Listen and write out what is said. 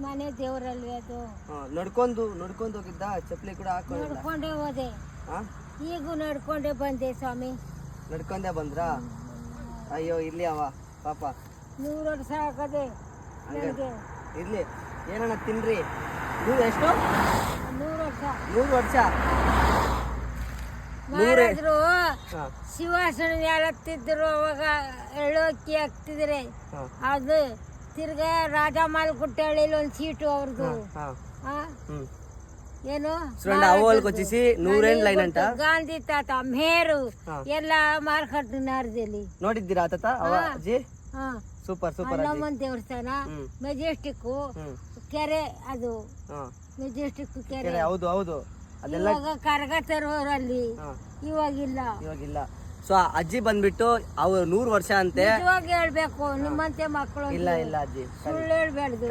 ಮನೆ ದೇವರಲ್ವೇ ಅದು. ನಡ್ಕೊಂಡು ಹೋಗಿದ್ದ, ಚಪ್ಪಲಿ ಕೂಡ ಹಾಕೊಂಡು ನಡ್ಕೊಂಡೇ ಹೋದೆ. ಈಗೂ ನಡ್ಕೊಂಡೇ ಬಂದೆ ಸ್ವಾಮಿ. ನಡ್ಕೊಂಡೇ ಬಂದ್ರಾ? ಅಯ್ಯೋ ಇರ್ಲಿ ಅವ ಪಾಪ 100 ವರ್ಷ ಆಗದೆ ನನಗೆ. ಇರ್ಲಿ, ಏನಣ್ಣ ತಿನ್ರಿ. ನೀವು ಎಷ್ಟು? 100 ವರ್ಷ ಮಾಡಿದ್ರು. ಶಿವಾಸನ ಯಾಲತ್ತಿದ್ರು ಅವಾಗ ಎಳ್ಳೋಕ್ಕಿ ಹಾಕ್ತಿದ್ರೆ. ಅದು ತಿರ್ಗಾ ರಾಜ ಮಾಲ್ಗುಟ್ಟಳ್ಳಿಲಿ ಒಂದು ಸೀಟು ಅವ್ರದ್ದು. ಏನು ಗಾಂಧಿ ತಾತ ಮೇರು ಎಲ್ಲ ಮಾರ್ಕಟ್ ನಾರದಲ್ಲಿ ನೋಡಿದ್ದೀರಾ ತಾತ? Super super. ಹನುಮಂತ ದೇವಸ್ಥಾನ, ಮೆಜೆಸ್ಟಿಕ್ ಕೆರೆ, ಅದು ಮೆಜೆಸ್ಟಿಕ್ ಕೆರೆ. ಹೌದು ಹೌದು. ಇವಾಗ ಕರಗ ತರೋರಲ್ಲಿ ಇವಾಗಿಲ್ಲ. ಸೊ ಅಜ್ಜಿ ಬಂದ್ಬಿಟ್ಟು ಅವ್ರು 100 ವರ್ಷ ಅಂತೆ. ನಿಜವಾಗಿ ಹೇಳ್ಬೇಕು, ನಿಮ್ಮಂತೆ ಮಕ್ಕಳು ಇಲ್ಲ ಅಜ್ಜಿ ಸುಳ್ಳು ಹೇಳ್ಬೇಡ್ದು.